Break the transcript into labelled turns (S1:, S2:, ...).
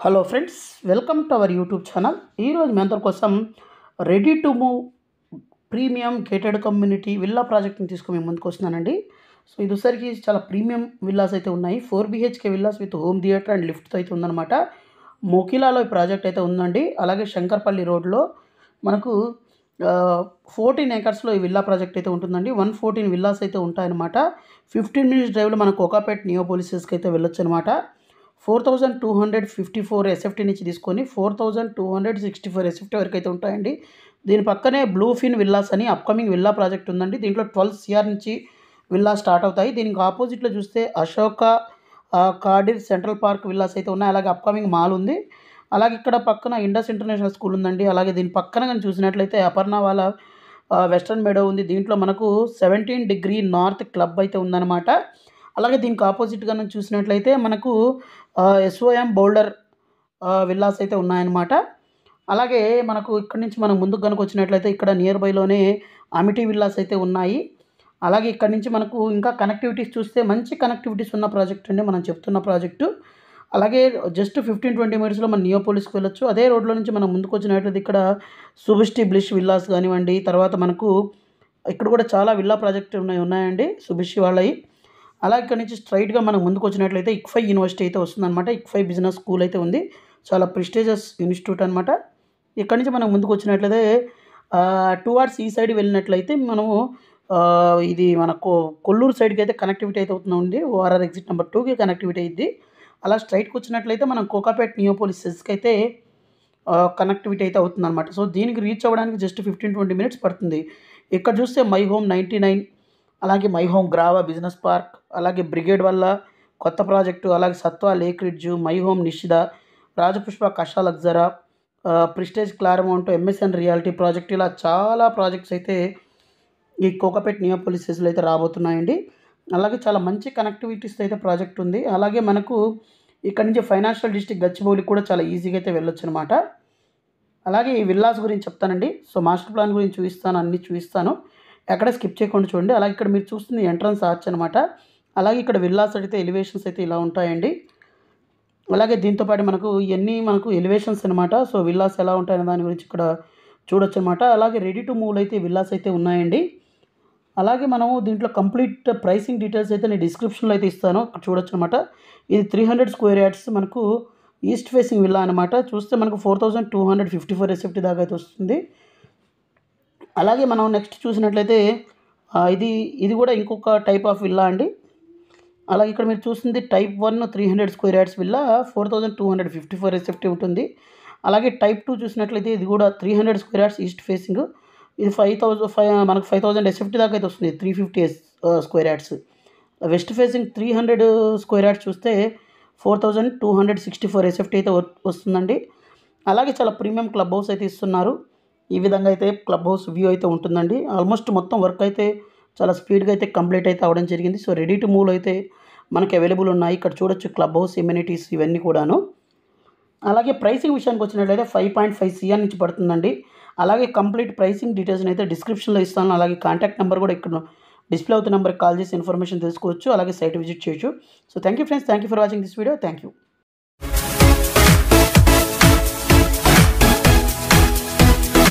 S1: Hello friends, welcome to our YouTube channel. ఈరోజు మీ అందరి కోసం ready to move premium gated community villa ప్రాజెక్ట్ని తీసుకొని మేము ముందుకు వస్తున్నానండి. సో ఇది వచ్చరికి చాలా ప్రీమియం విల్లాస్ అయితే ఉన్నాయి. 4 BHK villas with home theatre and లిఫ్ట్తో అయితే ఉందన్నమాట. మోకిలాలో ఈ ప్రాజెక్ట్ అయితే ఉందండి. అలాగే శంకర్పల్లి రోడ్లో మనకు 14 ఏకర్స్లో ఈ విల్లా ప్రాజెక్ట్ అయితే ఉంటుందండి. 114 విల్లాస్ అయితే ఉంటాయన్నమాట. 15 మినిట్స్ డ్రైవ్లో మనం కోకాపేట్ నియోపోలిసెస్కి అయితే వెళ్ళొచ్చు అనమాట. 4254 SFT నుంచి తీసుకొని 4264 SFT వరకు అయితే ఉంటాయండి. దీని పక్కనే బ్లూ ఫిన్ విల్లాస్ అని అప్కమింగ్ విల్లా ప్రాజెక్ట్ ఉందండి. దీంట్లో 12 CR నుంచి విల్లా స్టార్ట్ అవుతాయి. దీనికి ఆపోజిట్లో చూస్తే అశోక కార్డిర్ సెంట్రల్ పార్క్ విల్లాస్ అయితే ఉన్నాయి. అలాగే అప్కమింగ్ మాల్ ఉంది. అలాగే ఇక్కడ పక్కన ఇండస్ ఇంటర్నేషనల్ స్కూల్ ఉందండి. అలాగే దీని పక్కన కానీ చూసినట్లయితే అపర్ణ వాళ్ళ వెస్టర్న్ మెడో ఉంది. దీంట్లో మనకు 17 డిగ్రీ నార్త్ క్లబ్ అయితే ఉందన్నమాట. అలాగే దీనికి ఆపోజిట్గా చూసినట్లయితే మనకు SOM బౌల్డర్ విల్లాస్ అయితే ఉన్నాయన్నమాట. అలాగే మనకు ఇక్కడ నుంచి మనం ముందుకు కనుక వచ్చినట్లయితే ఇక్కడ నియర్ బైలోనే అమిటీ విల్లాస్ అయితే ఉన్నాయి. అలాగే ఇక్కడ నుంచి మనకు ఇంకా కనెక్టివిటీస్ చూస్తే మంచి కనెక్టివిటీస్ ఉన్న ప్రాజెక్ట్ అండి మనం చెప్తున్న ప్రాజెక్టు. అలాగే జస్ట్ 15-20 మినిట్స్లో మనం నియోపోలిస్కి వెళ్ళొచ్చు. అదే రోడ్లో నుంచి మనం ముందుకు వచ్చినట్లయితే ఇక్కడ సుబిష్టి బ్లిష్ విల్లాస్ కానివ్వండి, తర్వాత మనకు ఇక్కడ కూడా చాలా విల్లా ప్రాజెక్ట్ ఉన్నాయండి సుబిషి వాళ్ళవి. అలా ఇక్కడ నుంచి స్ట్రైట్గా మనం ముందుకు వచ్చినట్లయితే ICFI యూనివర్సిటీ అయితే వస్తుందన్నమాట. ICFI బిజినెస్ స్కూల్ అయితే ఉంది. చాలా ప్రెస్టీజియస్ ఇన్స్టిట్యూట్ అనమాట. ఇక్కడ నుంచి మనం ముందుకు వచ్చినట్లయితే టువార్డ్స్ ఈ సైడ్ వెళ్ళినట్లయితే మనము ఇది మన కొల్లూరు సైడ్కి అయితే కనెక్టివిటీ అయితే అవుతుంది. ORR ఎగ్జిట్ నెంబర్ 2కి కనెక్టివిటీ అయింది. అలా స్ట్రైట్కి వచ్చినట్లయితే మనం కోకాపేట్ నియోపోలిసెస్కి అయితే కనెక్టివిటీ అయితే అవుతుందన్నమాట. సో దీనికి రీచ్ అవ్వడానికి జస్ట్ 15-20 మినిట్స్ పడుతుంది. ఇక్కడ చూస్తే మై హోమ్ 99, అలాగే My Home Grava business park, అలాగే బ్రిగేడ్ వల్ల కొత్త ప్రాజెక్టు, అలాగే Satva Lake Ridge, My Home Nishida, Rajapushpa Casa Luxura, Prestige Claremont, MSN realty project, ఇలా చాలా ప్రాజెక్ట్స్ అయితే ఈ కోకాపేట్ నియోపోలిసెస్లో అయితే రాబోతున్నాయండి. అలాగే చాలా మంచి కనెక్టివిటీస్ అయితే ప్రాజెక్ట్ ఉంది. అలాగే మనకు ఇక్కడ నుంచి ఫైనాన్షియల్ డిస్ట్రిక్ట్ గచ్చిబౌలికి కూడా చాలా ఈజీగా అయితే వెళ్ళొచ్చు అనమాట. అలాగే ఈ విల్లాస్ గురించి చెప్తానండి. సో మాస్టర్ ప్లాన్ గురించి చూపిస్తాను, అన్నీ చూపిస్తాను, ఎక్కడ స్కిప్ చేయకుండా చూడండి. అలాగే ఇక్కడ మీరు చూస్తుంది ఎంట్రన్స్ ఆర్చ్ అనమాట. అలాగే ఇక్కడ విల్లాస్ అయితే ఎలివేషన్స్ అయితే ఇలా ఉంటాయండి. అలాగే దీంతోపాటు మనకు మనకు ఎలివేషన్స్ అనమాట. సో విల్లాస్ ఎలా ఉంటాయనే దాని గురించి ఇక్కడ చూడొచ్చు అనమాట. అలాగే రెడీ టు మూవ్ అయితే విల్లాస్ అయితే ఉన్నాయండి. అలాగే మనము దీంట్లో కంప్లీట్ ప్రైసింగ్ డీటెయిల్స్ అయితే నేను డిస్క్రిప్షన్లో అయితే ఇస్తాను, అక్కడ చూడొచ్చు అనమాట. ఇది 300 స్క్వేర్ యార్డ్స్ మనకు ఈస్ట్ ఫేసింగ్ విల్లా అనమాట. చూస్తే మనకు 4254 SFT దాకా అయితే వస్తుంది. అలాగే మనం నెక్స్ట్ చూసినట్లయితే ఇది కూడా ఇంకొక టైప్ ఆఫ్ విల్లా అండి. అలాగే ఇక్కడ మీరు చూస్తుంది type 1 300 square yards villa 4254 SFT ఉంటుంది. అలాగే టైప్ 2 చూసినట్లయితే ఇది కూడా 300 స్క్వేర్ యార్డ్స్ ఈస్ట్ ఫేసింగ్. ఇది మనకు 5000 SFT దాకా అయితే వస్తుంది. 350 square yards. West facing 300 square yards చూస్తే 4264 SFT అయితే వస్తుందండి. అలాగే చాలా ప్రీమియం క్లబ్ హౌస్ అయితే ఇస్తున్నారు. ఈ విధంగా అయితే క్లబ్ హౌస్ వ్యూ అయితే ఉంటుందండి. ఆల్మోస్ట్ మొత్తం వర్క్ అయితే చాలా స్పీడ్గా అయితే కంప్లీట్ అయితే అవ్వడం జరిగింది. సో రెడీ టు మూవ్లో అయితే మనకి అవైలబుల్ ఉన్నాయి. ఇక్కడ చూడొచ్చు క్లబ్ హౌస్ ఎమ్యూనిటీస్ ఇవన్నీ కూడాను. అలాగే ప్రైసింగ్ విషయానికి వచ్చినట్లయితే 5.5 CR నుంచి పడుతుందండి. అలాగే కంప్లీట్ ప్రైసింగ్ డీటెయిల్స్ని అయితే డిస్క్రిప్షన్లో ఇస్తాను. అలాగే కాంటాక్ట్ నెంబర్ కూడా ఇక్కడ డిస్ప్లే అవుతున్న నెంబర్కి కాల్ చేసి ఇన్ఫర్మేషన్ తెలుసుకోవచ్చు. అలాగే సైట్ విజిట్ చేయొచ్చు. So thank you friends, thank you for watching this video. Thank you.